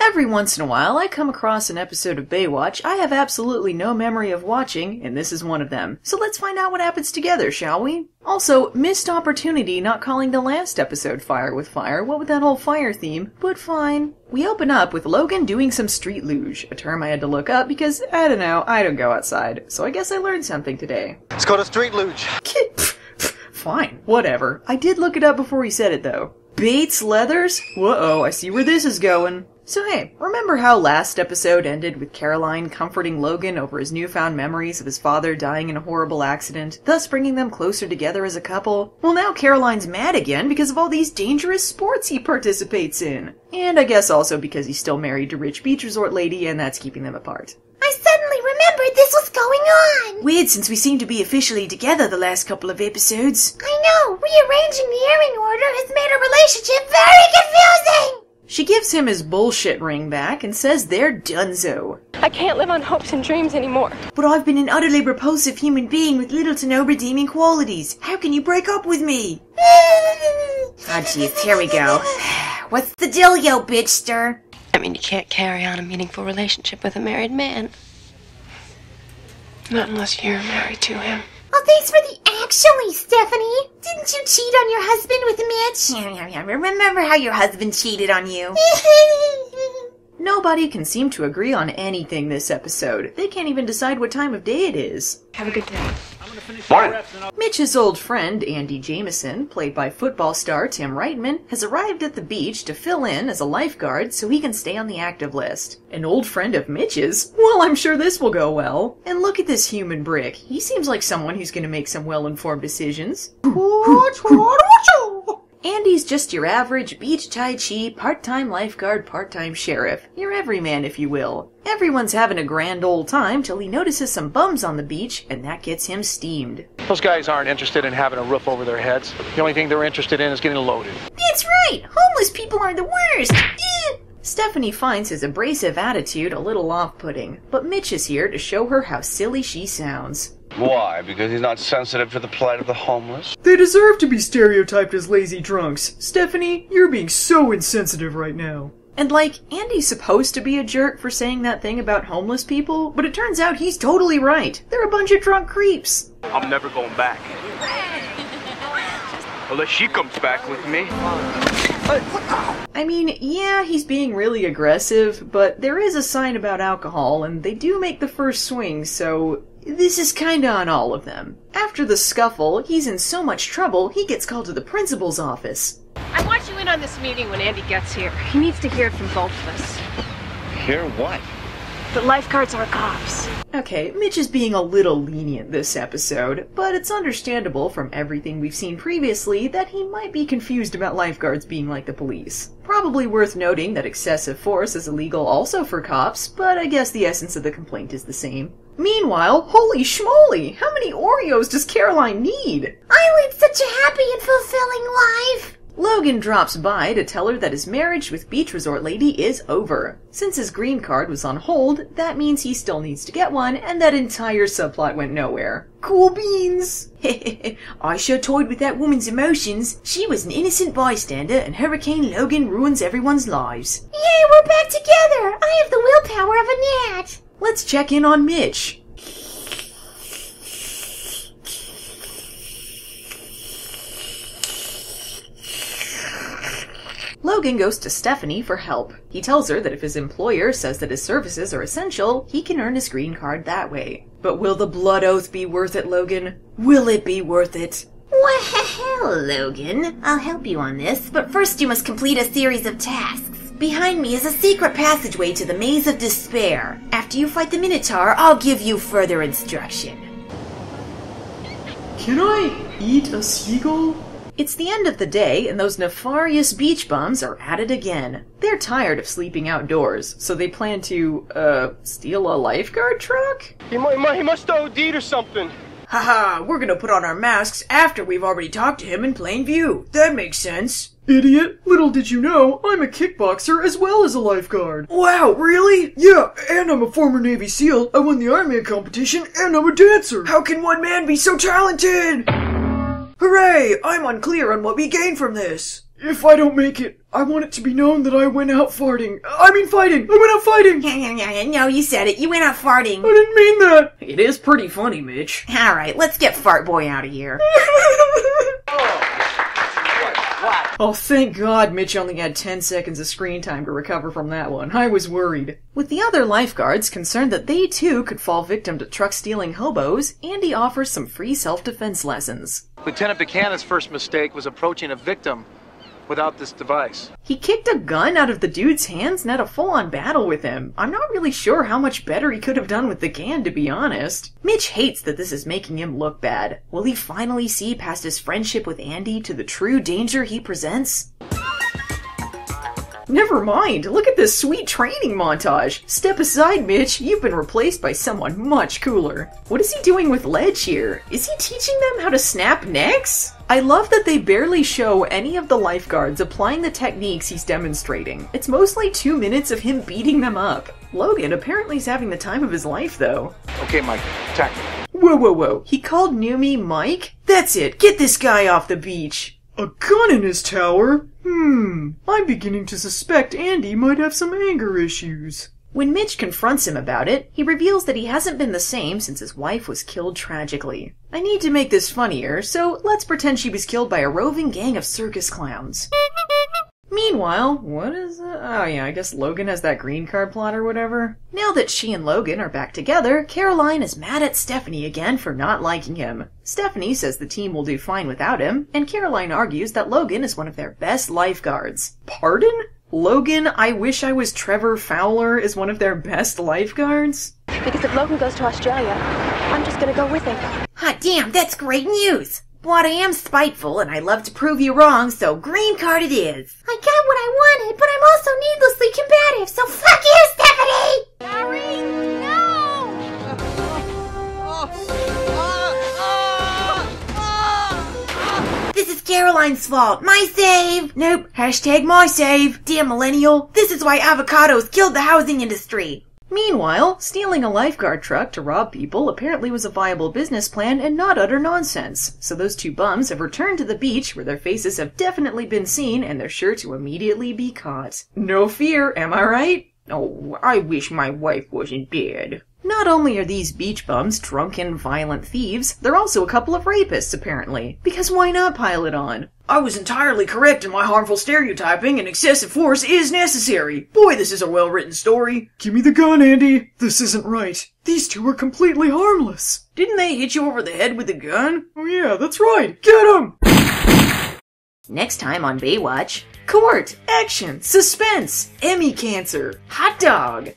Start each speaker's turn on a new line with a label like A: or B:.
A: Every once in a while, I come across an episode of Baywatch I have absolutely no memory of watching, and this is one of them. So let's find out what happens together, shall we? Also, missed opportunity not calling the last episode Fire with Fire, what with that whole fire theme, but fine. We open up with Logan doing some street luge, a term I had to look up because, I don't know, I don't go outside, so I guess I learned something today.
B: It's called a street luge.
A: Fine, whatever. I did look it up before he said it though. Bates Leathers? Whoa, I see where this is going. So hey, remember how last episode ended with Caroline comforting Logan over his newfound memories of his father dying in a horrible accident, thus bringing them closer together as a couple? Well, now Caroline's mad again because of all these dangerous sports he participates in. And I guess also because he's still married to rich beach resort lady and that's keeping them apart.
C: I suddenly remembered this was going on!
A: Weird since we seem to be officially together the last couple of episodes.
C: I know, rearranging the airing order has made our relationship very confusing!
A: She gives him his bullshit ring back and says they're donezo.
D: I can't live on hopes and dreams anymore.
A: But I've been an utterly repulsive human being with little to no redeeming qualities. How can you break up with me?
C: Oh jeez, here we go. What's the dealio, bitchster?
D: I mean, you can't carry on a meaningful relationship with a married man. Not unless you're married to him.
C: Oh, thanks for the actually, Stephanie. Didn't you cheat on your husband with Mitch? Yeah. Remember how your husband cheated on you?
A: Nobody can seem to agree on anything this episode. They can't even decide what time of day it is.
D: Have a good day.
B: Morning.
A: Mitch's old friend, Andy Jameson, played by football star Tim Reitman, has arrived at the beach to fill in as a lifeguard so he can stay on the active list. An old friend of Mitch's? Well, I'm sure this will go well. And look at this human brick. He seems like someone who's going to make some well-informed decisions. Andy's just your average beach tai chi, part-time lifeguard, part-time sheriff. Your everyman, if you will. Everyone's having a grand old time till he notices some bums on the beach, and that gets him steamed.
E: Those guys aren't interested in having a roof over their heads. The only thing they're interested in is getting loaded.
C: That's right! Homeless people are the worst!
A: Stephanie finds his abrasive attitude a little off-putting, but Mitch is here to show her how silly she sounds.
B: Why? Because he's not sensitive to the plight of the homeless?
F: They deserve to be stereotyped as lazy drunks. Stephanie, you're being so insensitive right now.
A: And like, Andy's supposed to be a jerk for saying that thing about homeless people, but it turns out he's totally right. They're a bunch of drunk creeps.
E: I'm never going back. Unless she comes back with me.
A: I mean, yeah, he's being really aggressive, but there is a sign about alcohol, and they do make the first swing, so this is kinda on all of them. After the scuffle, he's in so much trouble, he gets called to the principal's office.
D: I want you in on this meeting when Andy gets here. He needs to hear it from both of us.
B: Hear what?
D: The lifeguards are cops.
A: Okay, Mitch is being a little lenient this episode, but it's understandable from everything we've seen previously that he might be confused about lifeguards being like the police. Probably worth noting that excessive force is illegal also for cops, but I guess the essence of the complaint is the same. Meanwhile, holy schmoly, how many Oreos does Caroline need?
C: I lead such a happy and fulfilling life!
A: Logan drops by to tell her that his marriage with beach resort lady is over. Since his green card was on hold, that means he still needs to get one, and that entire subplot went nowhere. Cool beans! I sure toyed with that woman's emotions. She was an innocent bystander, and Hurricane Logan ruins everyone's lives.
C: Yay, we're back together! I have the willpower of a gnat!
A: Let's check in on Mitch. Logan goes to Stephanie for help. He tells her that if his employer says that his services are essential, he can earn his green card that way. But will the blood oath be worth it, Logan? Will it be worth it?
C: Well, Logan, I'll help you on this, but first you must complete a series of tasks. Behind me is a secret passageway to the Maze of Despair. After you fight the Minotaur, I'll give you further instruction.
F: Can I eat a seagull?
A: It's the end of the day, and those nefarious beach bums are at it again. They're tired of sleeping outdoors, so they plan to, steal a lifeguard truck?
E: He must have OD'd or something.
A: Haha, we're gonna put on our masks after we've already talked to him in plain view. That makes sense.
F: Idiot, little did you know, I'm a kickboxer as well as a lifeguard.
A: Wow, really?
F: Yeah, and I'm a former Navy SEAL, I won the Iron Man competition, and I'm a dancer.
A: How can one man be so talented? Hooray! I'm unclear on what we gain from this.
F: If I don't make it, I want it to be known that I went out farting. I mean fighting! I went out fighting!
C: No, you said it. You went out farting.
F: I didn't mean that!
A: It is pretty funny, Mitch.
C: Alright, let's get Fart Boy out of here.
A: Oh, thank God Mitch only had 10 seconds of screen time to recover from that one. I was worried. With the other lifeguards concerned that they too could fall victim to truck-stealing hobos, Andy offers some free self-defense lessons.
E: Lieutenant Buchanan's first mistake was approaching a victim without this device.
A: He kicked a gun out of the dude's hands and had a full-on battle with him. I'm not really sure how much better he could have done with the can, to be honest. Mitch hates that this is making him look bad. Will he finally see past his friendship with Andy to the true danger he presents? Never mind, look at this sweet training montage. Step aside, Mitch, you've been replaced by someone much cooler. What is he doing with Ledge here? Is he teaching them how to snap necks? I love that they barely show any of the lifeguards applying the techniques he's demonstrating. It's mostly 2 minutes of him beating them up. Logan apparently is having the time of his life, though.
E: Okay, Mike, attack.
A: Whoa. He called Numi Mike? That's it, get this guy off the beach.
F: A gun in his tower? I'm beginning to suspect Andy might have some anger issues.
A: When Mitch confronts him about it, he reveals that he hasn't been the same since his wife was killed tragically. I need to make this funnier, so let's pretend she was killed by a roving gang of circus clowns. Meanwhile, what is that? Oh yeah, I guess Logan has that green card plot or whatever. Now that she and Logan are back together, Caroline is mad at Stephanie again for not liking him. Stephanie says the team will do fine without him, and Caroline argues that Logan is one of their best lifeguards. Pardon? Logan, I wish I was Trevor Fowler, is one of their best lifeguards?
D: Because if Logan goes to Australia, I'm just gonna go with him.
C: Hot damn, that's great news. But I am spiteful, and I love to prove you wrong, so green card it is. I got what I wanted, but I'm also needlessly combative, so fuck you, Stephanie!
D: Sorry, no!
C: This is Caroline's fault. My save! Nope. Hashtag my save. Damn millennial. This is why avocados killed the housing industry.
A: Meanwhile, stealing a lifeguard truck to rob people apparently was a viable business plan and not utter nonsense, so those two bums have returned to the beach where their faces have definitely been seen and they're sure to immediately be caught. No fear, am I right? Oh, I wish my wife wasn't dead. Not only are these beach bums drunken, violent thieves, they're also a couple of rapists, apparently. Because why not pile it on? I was entirely correct in my harmful stereotyping, and excessive force is necessary. Boy, this is a well-written story.
F: Give me the gun, Andy. This isn't right. These two are completely harmless.
A: Didn't they hit you over the head with the gun?
F: Oh yeah, that's right. Get him!
A: Next time on Baywatch, court, action, suspense, Emmy cancer, hot dog.